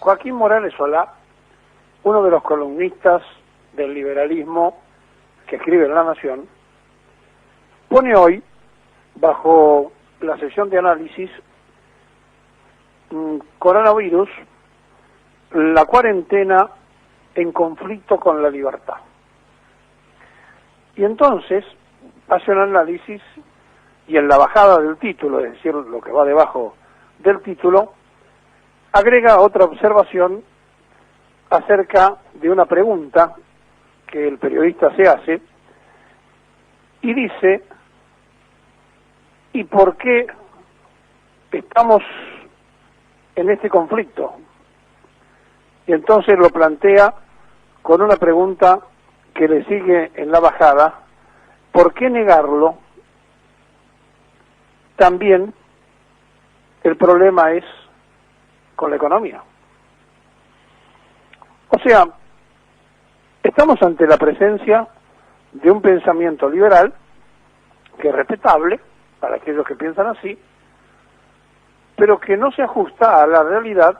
Joaquín Morales Solá, uno de los columnistas del liberalismo que escribe en La Nación, pone hoy, bajo la sesión de análisis, coronavirus, la cuarentena en conflicto con la libertad. Y entonces hace un análisis y en la bajada del título, es decir, lo que va debajo del título, agrega otra observación acerca de una pregunta que el periodista se hace y dice: ¿y por qué estamos en este conflicto? Y entonces lo plantea con una pregunta que le sigue en la bajada: ¿por qué negarlo? También el problema es con la economía. O sea, estamos ante la presencia de un pensamiento liberal que es respetable para aquellos que piensan así, pero que no se ajusta a la realidad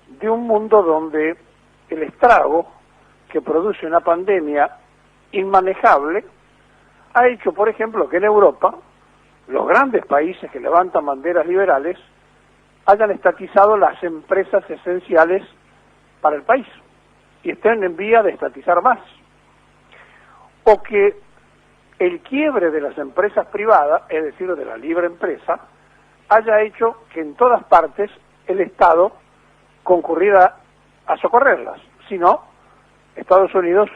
de un mundo donde el estrago que produce una pandemia inmanejable ha hecho, por ejemplo, que en Europa los grandes países que levantan banderas liberales hayan estatizado las empresas esenciales para el país y estén en vía de estatizar más, o que el quiebre de las empresas privadas, es decir, de la libre empresa, haya hecho que en todas partes el Estado concurriera a socorrerlas. Si no, Estados Unidos,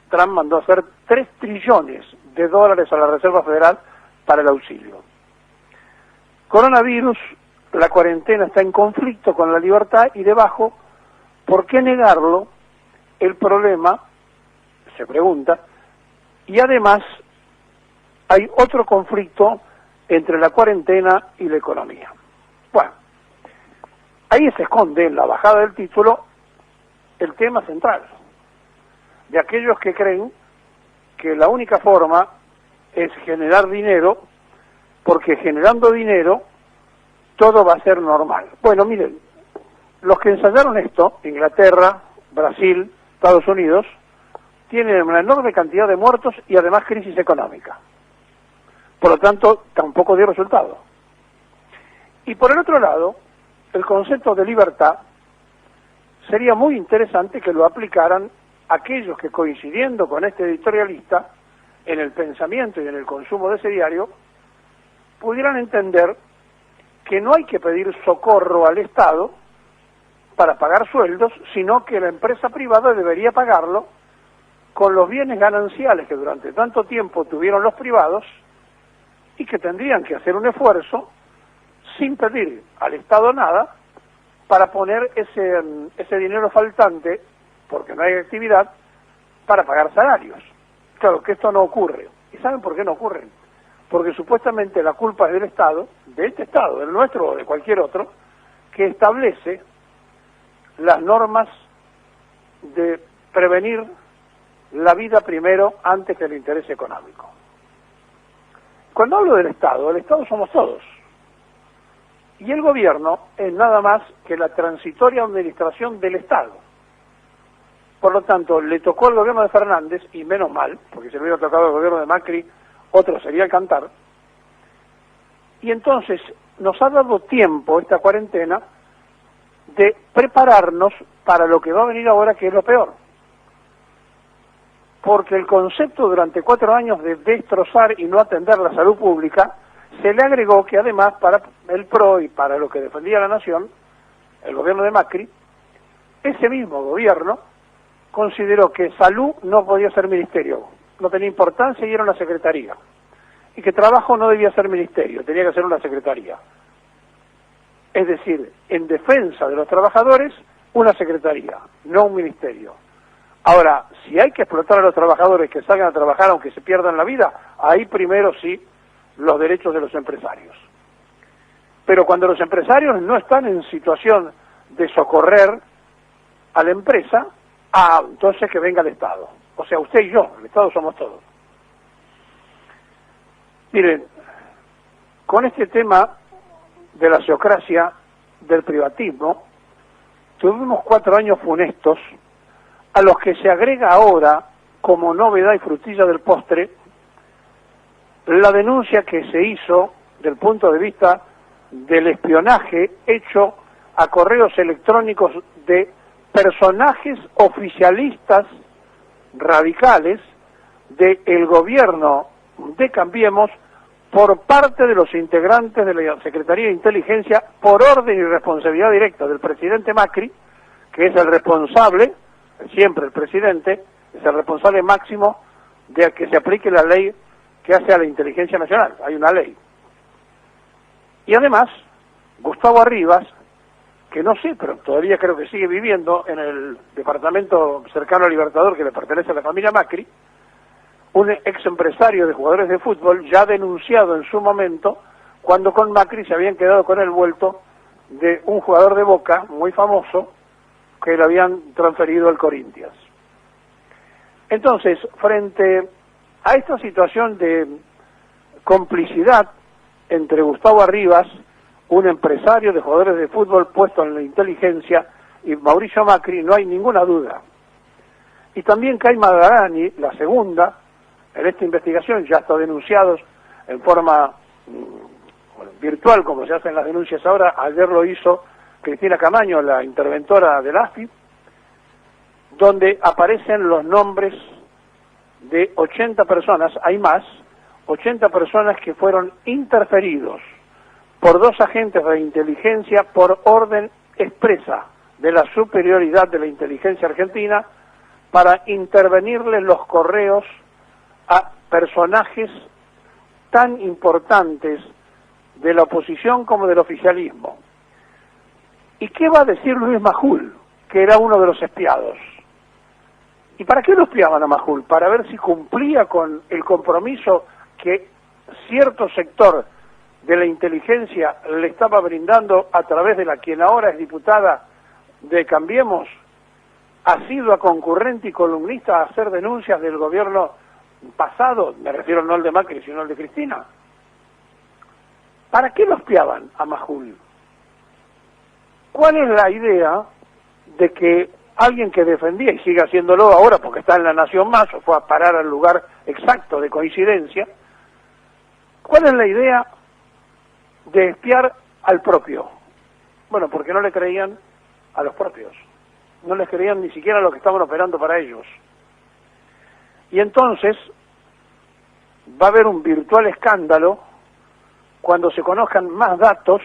Trump mandó a hacer $3 trillones a la Reserva Federal para el auxilio. Coronavirus, la cuarentena está en conflicto con la libertad y debajo, ¿por qué negarlo? El problema, se pregunta, y además hay otro conflicto entre la cuarentena y la economía. Bueno, ahí se esconde en la bajada del título el tema central de aquellos que creen que la única forma es generar dinero, porque generando dinero todo va a ser normal. Bueno, miren, los que ensayaron esto, Inglaterra, Brasil, Estados Unidos, tienen una enorme cantidad de muertos y además crisis económica. Por lo tanto, tampoco dio resultado. Y por el otro lado, el concepto de libertad sería muy interesante que lo aplicaran aquellos que, coincidiendo con este editorialista, en el pensamiento y en el consumo de ese diario, pudieran entender que no hay que pedir socorro al Estado para pagar sueldos, sino que la empresa privada debería pagarlo con los bienes gananciales que durante tanto tiempo tuvieron los privados y que tendrían que hacer un esfuerzo sin pedir al Estado nada para poner ese dinero faltante, porque no hay actividad, para pagar salarios. Claro que esto no ocurre. ¿Y saben por qué no ocurre? Porque supuestamente la culpa es del Estado, de este Estado, del nuestro o de cualquier otro, que establece las normas de prevenir la vida primero antes que el interés económico. Cuando hablo del Estado, el Estado somos todos. Y el gobierno es nada más que la transitoria administración del Estado. Por lo tanto, le tocó al gobierno de Fernández, y menos mal, porque si le hubiera tocado al gobierno de Macri, otro sería el cantar. Y entonces nos ha dado tiempo esta cuarentena de prepararnos para lo que va a venir ahora, que es lo peor. Porque el concepto durante 4 años de destrozar y no atender la salud pública, se le agregó que además para el PRO y para lo que defendía la nación, el gobierno de Macri, ese mismo gobierno consideró que salud no podía ser ministerio, no tenía importancia y era una secretaría, y que trabajo no debía ser ministerio, tenía que ser una secretaría. Es decir, en defensa de los trabajadores, una secretaría, no un ministerio. Ahora, si hay que explotar a los trabajadores que salgan a trabajar aunque se pierdan la vida, ahí primero sí los derechos de los empresarios. Pero cuando los empresarios no están en situación de socorrer a la empresa, entonces que venga el Estado. O sea, usted y yo, el Estado somos todos. Miren, con este tema de la sociocracia, del privatismo, tuvimos 4 años funestos, a los que se agrega ahora, como novedad y frutilla del postre, la denuncia que se hizo del punto de vista del espionaje hecho a correos electrónicos de personajes oficialistas radicales del gobierno de Cambiemos por parte de los integrantes de la Secretaría de Inteligencia por orden y responsabilidad directa del presidente Macri, que es el responsable, siempre el presidente, es el responsable máximo de que se aplique la ley que hace a la inteligencia nacional. Hay una ley. Y además, Gustavo Arribas, que no sé, pero todavía creo que sigue viviendo en el departamento cercano a Libertador que le pertenece a la familia Macri, un ex empresario de jugadores de fútbol ya denunciado en su momento cuando con Macri se habían quedado con el vuelto de un jugador de Boca muy famoso que le habían transferido al Corinthians. Entonces, frente a esta situación de complicidad entre Gustavo Arribas, un empresario de jugadores de fútbol puesto en la inteligencia, y Mauricio Macri, no hay ninguna duda. Y también Kai Magalani, la segunda, en esta investigación, ya está denunciados en forma virtual, como se hacen las denuncias ahora. Ayer lo hizo Cristina Camaño, la interventora del AFI, donde aparecen los nombres de 80 personas, hay más, 80 personas que fueron interferidos por 2 agentes de inteligencia por orden expresa de la superioridad de la inteligencia argentina para intervenirle los correos a personajes tan importantes de la oposición como del oficialismo. ¿Y qué va a decir Luis Majul, que era uno de los espiados? ¿Y para qué lo espiaban a Majul? Para ver si cumplía con el compromiso que cierto sector de la inteligencia le estaba brindando a través de la quien ahora es diputada de Cambiemos, asidua, concurrente y columnista a hacer denuncias del gobierno pasado, me refiero no al de Macri, sino al de Cristina. ¿Para qué lo espiaban a Majul? ¿Cuál es la idea de que alguien que defendía, y sigue haciéndolo ahora porque está en La Nación Más, o fue a parar al lugar exacto de coincidencia, cuál es la idea de espiar al propio? Bueno, porque no le creían a los propios, no les creían ni siquiera a los que estaban operando para ellos. Y entonces va a haber un virtual escándalo cuando se conozcan más datos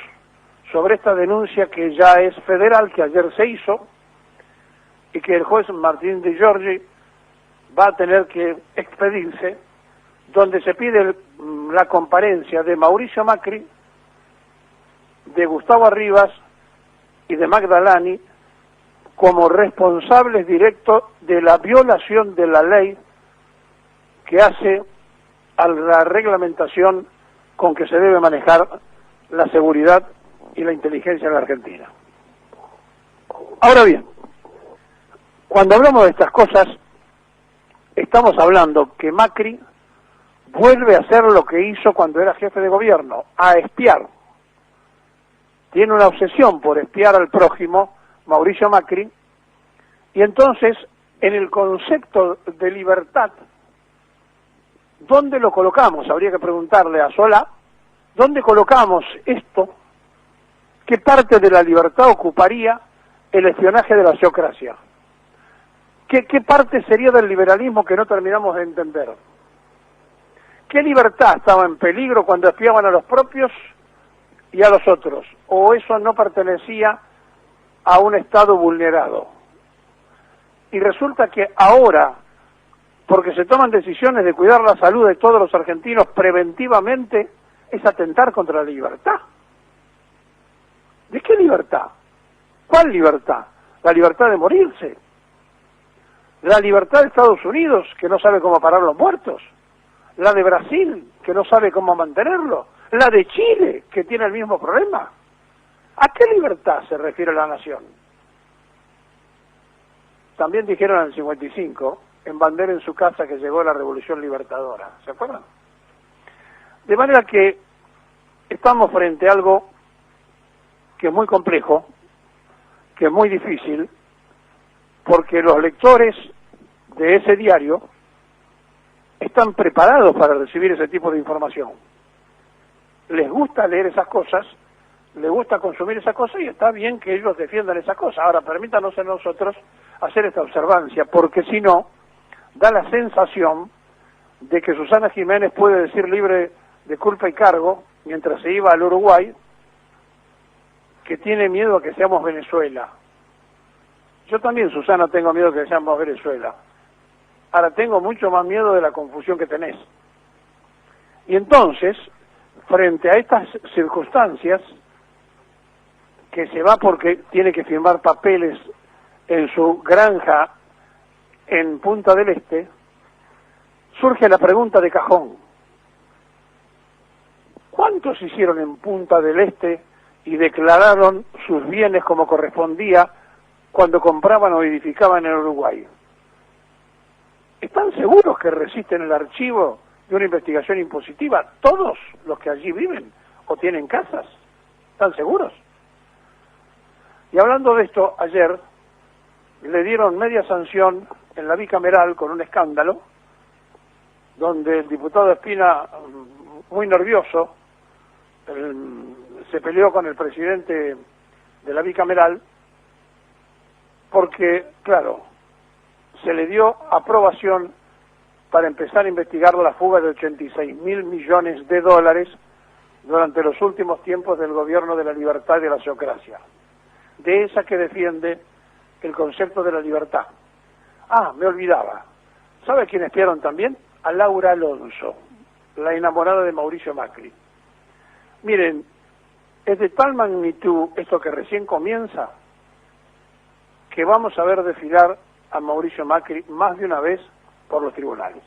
sobre esta denuncia que ya es federal, que ayer se hizo, y que el juez Martín de Giorgi va a tener que expedirse, donde se pide la comparencia de Mauricio Macri, de Gustavo Arribas y de Magdalani como responsables directos de la violación de la ley que hace a la reglamentación con que se debe manejar la seguridad y la inteligencia en la Argentina. Ahora bien, cuando hablamos de estas cosas, estamos hablando que Macri vuelve a hacer lo que hizo cuando era jefe de gobierno, a espiar. Tiene una obsesión por espiar al prójimo, Mauricio Macri, y entonces, en el concepto de libertad, ¿dónde lo colocamos? Habría que preguntarle a Solá, ¿dónde colocamos esto? ¿Qué parte de la libertad ocuparía el espionaje de la sociocracia? ¿Qué parte sería del liberalismo que no terminamos de entender? ¿Qué libertad estaba en peligro cuando espiaban a los propios y a los otros? ¿O eso no pertenecía a un Estado vulnerado? Y resulta que ahora, porque se toman decisiones de cuidar la salud de todos los argentinos preventivamente, es atentar contra la libertad. ¿De qué libertad? ¿Cuál libertad? La libertad de morirse. La libertad de Estados Unidos, que no sabe cómo parar los muertos. La de Brasil, que no sabe cómo mantenerlo. La de Chile, que tiene el mismo problema. ¿A qué libertad se refiere la nación? También dijeron en el 55, en Bandera en su casa, que llegó la Revolución Libertadora. ¿Se acuerdan? De manera que estamos frente a algo que es muy complejo que es muy difícil, porque los lectores de ese diario están preparados para recibir ese tipo de información. Les gusta leer esas cosas, les gusta consumir esas cosas y está bien que ellos defiendan esas cosas. Ahora, permítanos a nosotros hacer esta observancia, porque si no, da la sensación de que Susana Jiménez puede decir libre de culpa y cargo, mientras se iba al Uruguay, que tiene miedo a que seamos Venezuela. Yo también, Susana, tengo miedo a que seamos Venezuela. Ahora tengo mucho más miedo de la confusión que tenés. Y entonces, frente a estas circunstancias, que se va porque tiene que firmar papeles en su granja en Punta del Este, surge la pregunta de cajón. ¿Cuántos hicieron en Punta del Este y declararon sus bienes como correspondía cuando compraban o edificaban en Uruguay? ¿Están seguros que resisten el archivo de una investigación impositiva todos los que allí viven o tienen casas? ¿Están seguros? Y hablando de esto, ayer le dieron media sanción en la bicameral con un escándalo, donde el diputado Espina, muy nervioso, se peleó con el presidente de la bicameral, porque, claro, se le dio aprobación para empezar a investigar la fuga de 86.000 millones de dólares durante los últimos tiempos del gobierno de la libertad y de la teocracia, de esa que defiende el concepto de la libertad. Ah, me olvidaba. ¿Sabe quién espiaron también? A Laura Alonso, la enamorada de Mauricio Macri. Miren, es de tal magnitud esto que recién comienza, que vamos a ver desfilar a Mauricio Macri más de una vez por los tribunales.